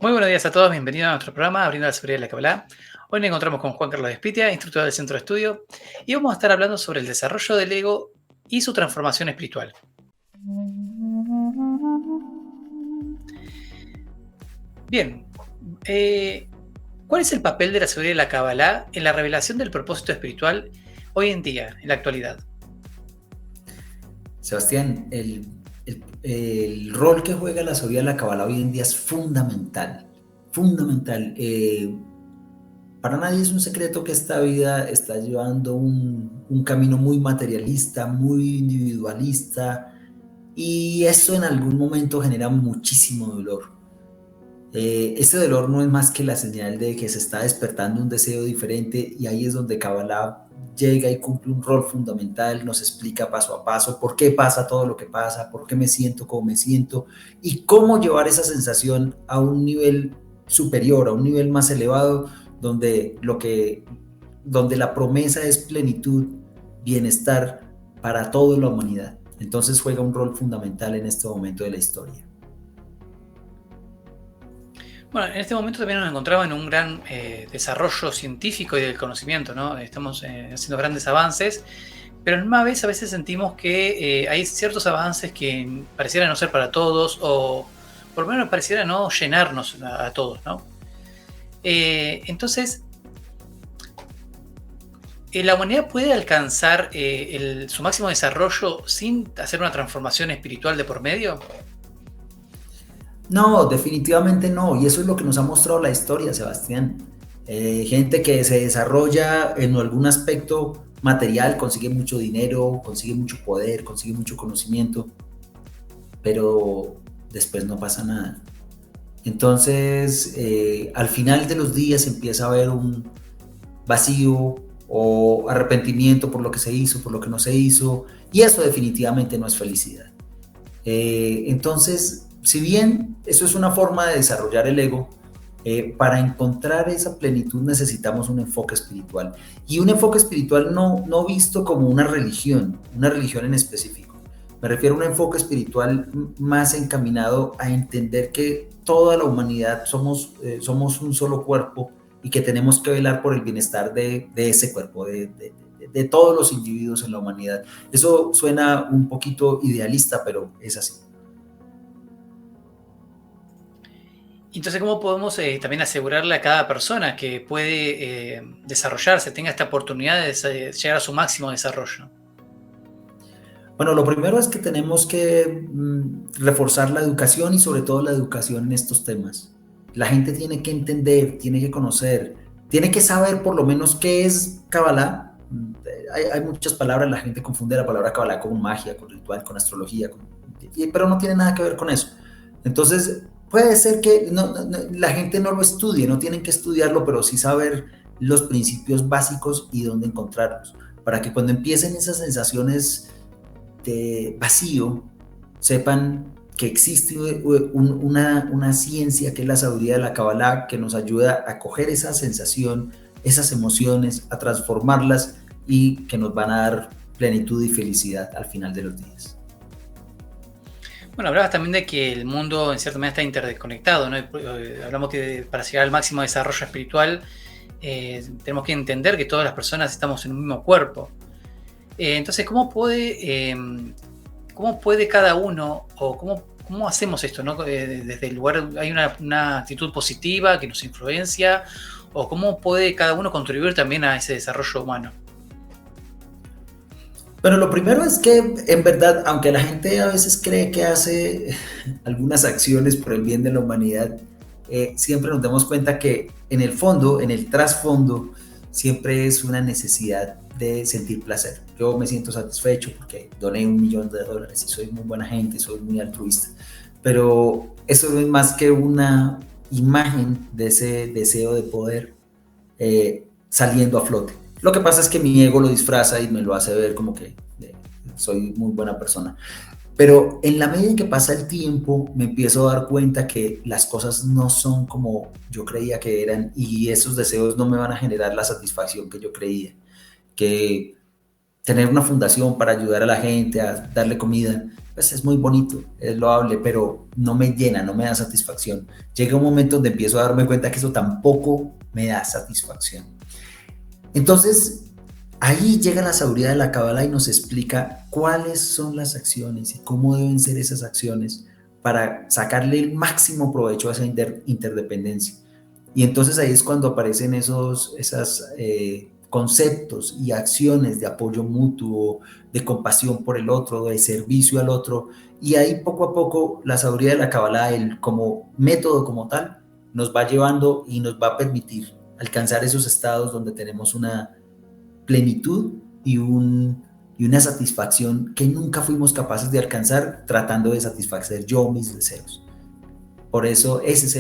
Muy buenos días a todos, bienvenidos a nuestro programa Abriendo la Sabiduría de la Kabbalah. Hoy nos encontramos con Juan Carlos Despitia, instructor del Centro de Estudio, y vamos a estar hablando sobre el desarrollo del ego y su transformación espiritual. Bien, ¿cuál es el papel de la sabiduría de la Kabbalah en la revelación del propósito espiritual hoy en día, en la actualidad? Sebastián, el rol que juega la sabiduría de la Kabbalah hoy en día es fundamental, fundamental. Para nadie es un secreto que esta vida está llevando un camino muy materialista, muy individualista, y eso en algún momento genera muchísimo dolor. Este dolor no es más que la señal de que se está despertando un deseo diferente, y ahí es donde Kabbalah llega y cumple un rol fundamental, nos explica paso a paso por qué pasa todo lo que pasa, por qué me siento como me siento y cómo llevar esa sensación a un nivel superior, a un nivel más elevado, donde la promesa es plenitud, bienestar para toda la humanidad. Entonces juega un rol fundamental en este momento de la historia. Bueno, en este momento también nos encontramos en un gran desarrollo científico y del conocimilo, ¿no? Estamos haciendo grandes avances, pero en una vez a veces sentimos que hay ciertos avances que parecieran no ser para todos, o por lo menos pareciera no llenarnos a todos, ¿no? Entonces, ¿la humanidad puede alcanzar su máximo desarrollo sin hacer una transformación espiritual de por medio? No, definitivamente no, y eso es lo que nos ha mostrado la historia, Sebastián. Gente que se desarrolla en algún aspecto material, consigue mucho dinero, consigue mucho poder, consigue mucho conocimiento, pero después no pasa nada. Entonces, al final de los días empieza a haber un vacío o arrepentimiento por lo que se hizo, por lo que no se hizo, y eso definitivamente no es felicidad. Entonces, si bien eso es una forma de desarrollar el ego, para encontrar esa plenitud necesitamos un enfoque espiritual. Y un enfoque espiritual no visto como una religión en específico. Me refiero a un enfoque espiritual más encaminado a entender que toda la humanidad somos un solo cuerpo y que tenemos que velar por el bienestar de ese cuerpo, de todos los individuos en la humanidad. Eso suena un poquito idealista, pero es así. Entonces, ¿cómo podemos también asegurarle a cada persona que puede desarrollarse, tenga esta oportunidad de llegar a su máximo desarrollo? Bueno, lo primero es que tenemos que reforzar la educación y sobre todo la educación en estos temas. La gente tiene que entender, tiene que conocer, tiene que saber por lo menos qué es Kabbalah. Hay muchas palabras, la gente confunde la palabra Kabbalah con magia, con ritual, con astrología, pero no tiene nada que ver con eso. Entonces, puede ser que la gente no lo estudie, no tienen que estudiarlo, pero sí saber los principios básicos y dónde encontrarlos, para que cuando empiecen esas sensaciones de vacío, sepan que existe una ciencia que es la sabiduría de la Kabbalah, que nos ayuda a coger esa sensación, esas emociones, a transformarlas y que nos van a dar plenitud y felicidad al final de los días. Bueno, hablabas también de que el mundo en cierta manera está interconectado, ¿no? Hablamos que para llegar al máximo desarrollo espiritual tenemos que entender que todas las personas estamos en un mismo cuerpo. Entonces, ¿cómo puede cada uno, o cómo hacemos esto, ¿no? Desde el lugar, ¿hay una actitud positiva que nos influencia? ¿O cómo puede cada uno contribuir también a ese desarrollo humano? Pero lo primero es que, en verdad, aunque la gente a veces cree que hace algunas acciones por el bien de la humanidad, siempre nos damos cuenta que en el fondo, en el trasfondo, siempre es una necesidad de sentir placer. Yo me siento satisfecho porque doné $1 millón y soy muy buena gente, soy muy altruista, pero eso no es más que una imagen de ese deseo de poder saliendo a flote. Lo que pasa es que mi ego lo disfraza y me lo hace ver como que soy muy buena persona. Pero en la medida en que pasa el tiempo, me empiezo a dar cuenta que las cosas no son como yo creía que eran, y esos deseos no me van a generar la satisfacción que yo creía. Que tener una fundación para ayudar a la gente, a darle comida, pues es muy bonito, es loable, pero no me llena, no me da satisfacción. Llega un momento donde empiezo a darme cuenta que eso tampoco me da satisfacción. Entonces, ahí llega la sabiduría de la Cábala y nos explica cuáles son las acciones y cómo deben ser esas acciones para sacarle el máximo provecho a esa interdependencia. Y entonces ahí es cuando aparecen esos conceptos y acciones de apoyo mutuo, de compasión por el otro, de servicio al otro. Y ahí poco a poco la sabiduría de la Cábala, como método como tal, nos va llevando y nos va a permitir alcanzar esos estados donde tenemos una plenitud y una satisfacción que nunca fuimos capaces de alcanzar tratando de satisfacer yo mis deseos. Por eso ese es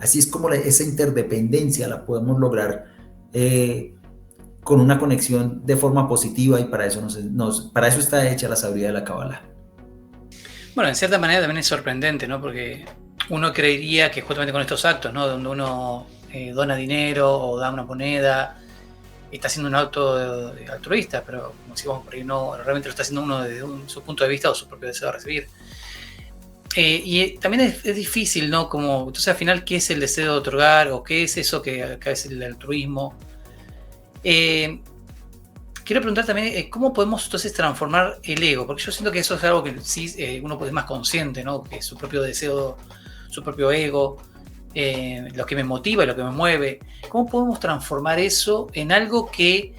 así es como esa interdependencia la podemos lograr con una conexión de forma positiva, y para eso, para eso está hecha la sabiduría de la Cábala. Bueno, en cierta manera también es sorprendente, ¿no? Porque uno creería que justamente con estos actos, ¿no? Donde uno dona dinero o da una moneda, está haciendo un acto altruista, pero como decimos, porque no realmente lo está haciendo uno desde su punto de vista o su propio deseo de recibir. Y también es difícil, ¿no? Como, entonces al final, ¿qué es el deseo de otorgar? ¿O qué es eso que es el altruismo? Quiero preguntar también, ¿cómo podemos entonces transformar el ego? Porque yo siento que eso es algo que sí uno es más consciente, ¿no? Que su propio deseo, su propio ego, lo que me motiva y lo que me mueve. ¿Cómo podemos transformar eso en algo que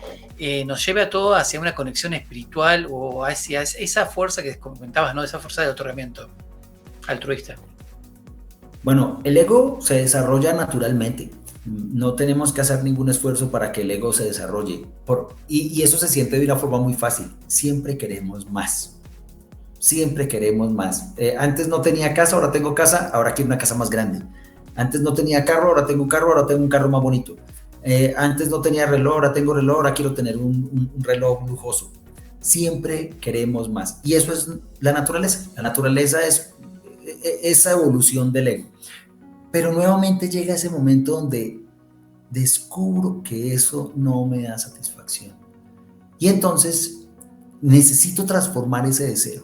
nos lleve a todo hacia una conexión espiritual o hacia esa fuerza que comentabas, ¿no? Esa fuerza de otorgamiento altruista. Bueno, el ego se desarrolla naturalmente. No tenemos que hacer ningún esfuerzo para que el ego se desarrolle. Y eso se siente de una forma muy fácil. Siempre queremos más. Siempre queremos más. Antes no tenía casa, ahora tengo casa, ahora quiero una casa más grande. Antes no tenía carro, ahora tengo un carro, ahora tengo un carro más bonito. Antes no tenía reloj, ahora tengo reloj, ahora quiero tener un reloj lujoso. Siempre queremos más. Y eso es la naturaleza. La naturaleza es esa evolución del ego. Pero nuevamente llega ese momento donde descubro que eso no me da satisfacción. Y entonces necesito transformar ese deseo.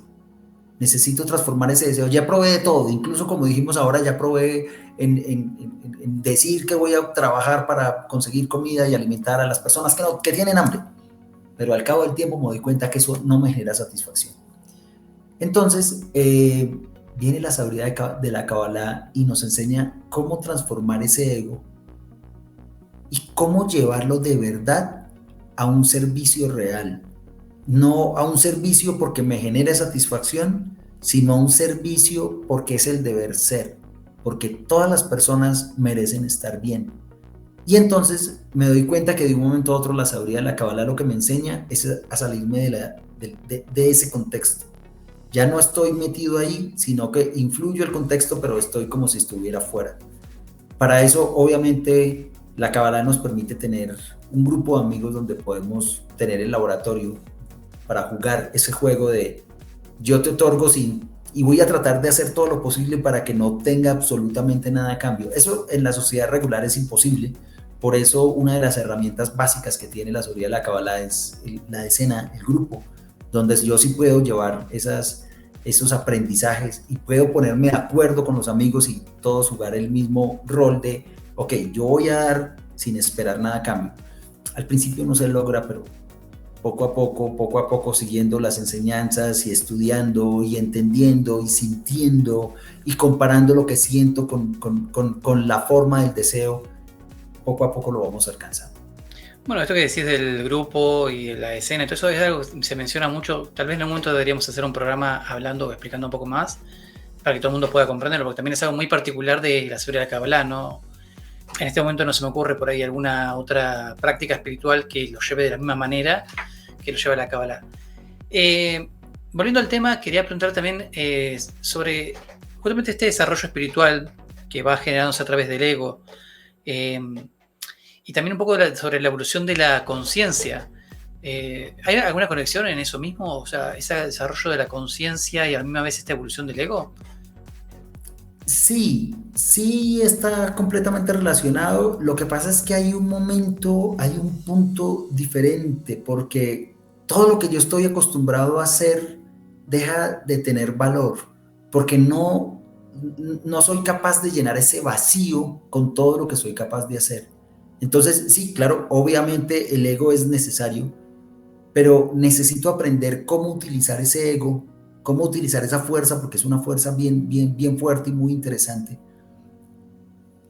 Necesito transformar ese deseo. Ya probé de todo, incluso como dijimos ahora, ya probé en decir que voy a trabajar para conseguir comida y alimentar a las personas que tienen hambre. Pero al cabo del tiempo me doy cuenta que eso no me genera satisfacción. Entonces, viene la sabiduría de la Cábala y nos enseña cómo transformar ese ego y cómo llevarlo de verdad a un servicio real. No a un servicio porque me genere satisfacción, sino a un servicio porque es el deber ser, porque todas las personas merecen estar bien. Y entonces me doy cuenta que de un momento a otro la sabiduría de la Cábala lo que me enseña es a salirme de ese contexto. Ya no estoy metido ahí, sino que influyo el contexto, pero estoy como si estuviera fuera. Para eso, obviamente, la Cábala nos permite tener un grupo de amigos donde podemos tener el laboratorio para jugar ese juego de yo te otorgo y voy a tratar de hacer todo lo posible para que no tenga absolutamente nada a cambio. Eso en la sociedad regular es imposible. Por eso una de las herramientas básicas que tiene la sabiduría de la Cábala es la decena, el grupo, donde yo sí puedo llevar esos aprendizajes y puedo ponerme de acuerdo con los amigos y todos jugar el mismo rol de, ok, yo voy a dar sin esperar nada a cambio. Al principio no se logra, pero poco a poco, siguiendo las enseñanzas y estudiando y entendiendo y sintiendo y comparando lo que siento con la forma del deseo, poco a poco lo vamos alcanzando. Bueno, esto que decís del grupo y de la escena, todo eso es algo que se menciona mucho. Tal vez en un momento deberíamos hacer un programa hablando o explicando un poco más para que todo el mundo pueda comprenderlo, porque también es algo muy particular de la sabiduría de la Cábala, ¿no? En este momento no se me ocurre por ahí alguna otra práctica espiritual que lo lleve de la misma manera que lo lleva la Cábala. Volviendo al tema, quería preguntar también sobre justamente este desarrollo espiritual que va generándose a través del ego. Y también un poco sobre la evolución de la conciencia. ¿Hay alguna conexión en eso mismo? O sea, ese desarrollo de la conciencia y a la misma vez esta evolución del ego. Sí, sí está completamente relacionado. Lo que pasa es que hay un momento, hay un punto diferente, porque todo lo que yo estoy acostumbrado a hacer deja de tener valor, porque no soy capaz de llenar ese vacío con todo lo que soy capaz de hacer. Entonces, sí, claro, obviamente el ego es necesario, pero necesito aprender cómo utilizar ese ego, cómo utilizar esa fuerza, porque es una fuerza bien, bien, bien fuerte y muy interesante,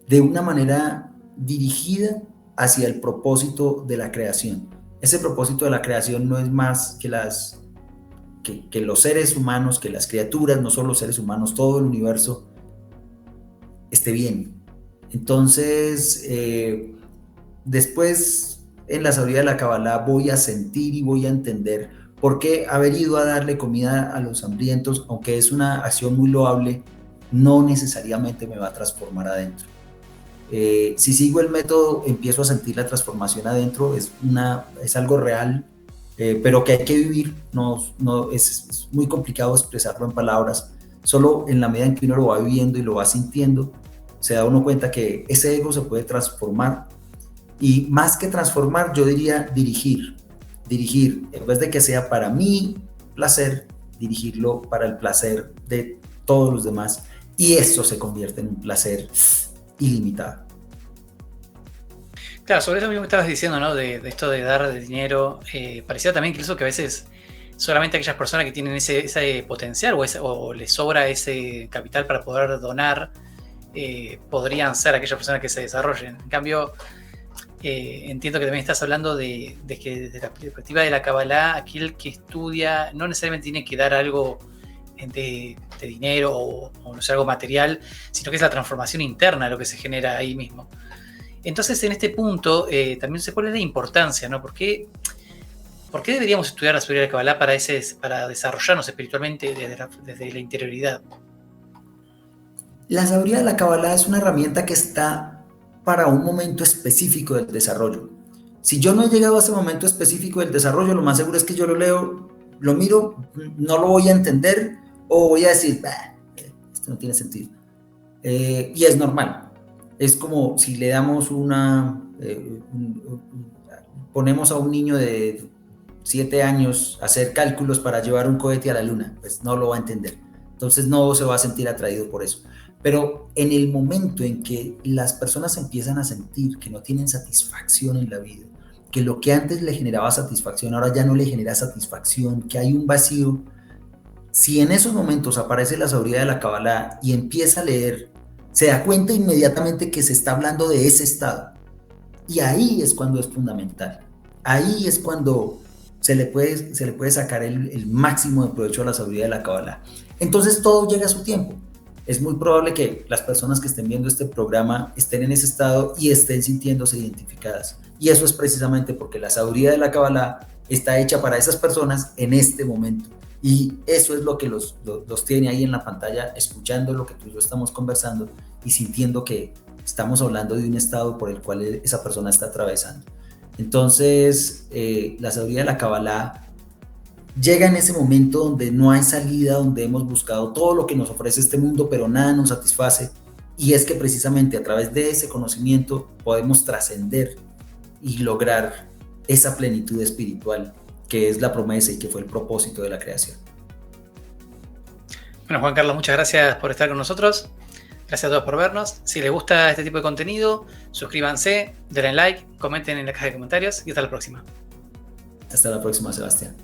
de una manera dirigida hacia el propósito de la creación. Ese propósito de la creación no es más que los seres humanos, que las criaturas, no solo los seres humanos, todo el universo esté bien. Entonces, después en la sabiduría de la Kabbalah voy a sentir y voy a entender por qué haber ido a darle comida a los hambrientos, aunque es una acción muy loable, no necesariamente me va a transformar adentro. Si sigo el método, empiezo a sentir la transformación adentro, es algo real, pero que hay que vivir, es muy complicado expresarlo en palabras, solo en la medida en que uno lo va viviendo y lo va sintiendo, se da uno cuenta que ese ego se puede transformar, y más que transformar, yo diría dirigir, en vez de que sea para mi placer, dirigirlo para el placer de todos los demás, y eso se convierte en un placer ilimitado. Claro, sobre eso mismo que estabas diciendo, ¿no? De esto de dar de dinero, parecía también incluso que a veces solamente aquellas personas que tienen ese potencial o les sobra ese capital para poder donar, podrían ser aquellas personas que se desarrollen. En cambio, entiendo que también estás hablando de que desde la perspectiva de la Kabbalah, aquel que estudia no necesariamente tiene que dar algo de dinero o no sé, algo material, sino que es la transformación interna lo que se genera ahí mismo. Entonces, en este punto, también se pone la importancia, ¿no? ¿Por qué deberíamos estudiar la sabiduría de la Kabbalah para desarrollarnos espiritualmente desde la interioridad? La sabiduría de la Kabbalah es una herramienta que está para un momento específico del desarrollo. Si yo no he llegado a ese momento específico del desarrollo, lo más seguro es que yo lo leo, lo miro, no lo voy a entender o voy a decir, esto no tiene sentido. Y es normal. Es como si le damos ponemos a un niño de 7 años a hacer cálculos para llevar un cohete a la luna, pues no lo va a entender. Entonces no se va a sentir atraído por eso. Pero en el momento en que las personas empiezan a sentir que no tienen satisfacción en la vida, que lo que antes le generaba satisfacción ahora ya no le genera satisfacción, que hay un vacío, si en esos momentos aparece la sabiduría de la Kabbalah y empieza a leer, se da cuenta inmediatamente que se está hablando de ese estado. Y ahí es cuando es fundamental. Ahí es cuando se le puede sacar el máximo de provecho a la sabiduría de la Kabbalah. Entonces todo llega a su tiempo. Es muy probable que las personas que estén viendo este programa estén en ese estado y estén sintiéndose identificadas. Y eso es precisamente porque la sabiduría de la Kabbalah está hecha para esas personas en este momento. Y eso es lo que los tiene ahí en la pantalla, escuchando lo que tú y yo estamos conversando y sintiendo que estamos hablando de un estado por el cual esa persona está atravesando. Entonces, la sabiduría de la Kabbalah llega en ese momento donde no hay salida, donde hemos buscado todo lo que nos ofrece este mundo, pero nada nos satisface. Y es que precisamente a través de ese conocimiento podemos trascender y lograr esa plenitud espiritual que es la promesa y que fue el propósito de la creación. Bueno, Juan Carlos, muchas gracias por estar con nosotros. Gracias a todos por vernos. Si les gusta este tipo de contenido, suscríbanse, denle like, comenten en la caja de comentarios y hasta la próxima. Hasta la próxima, Sebastián.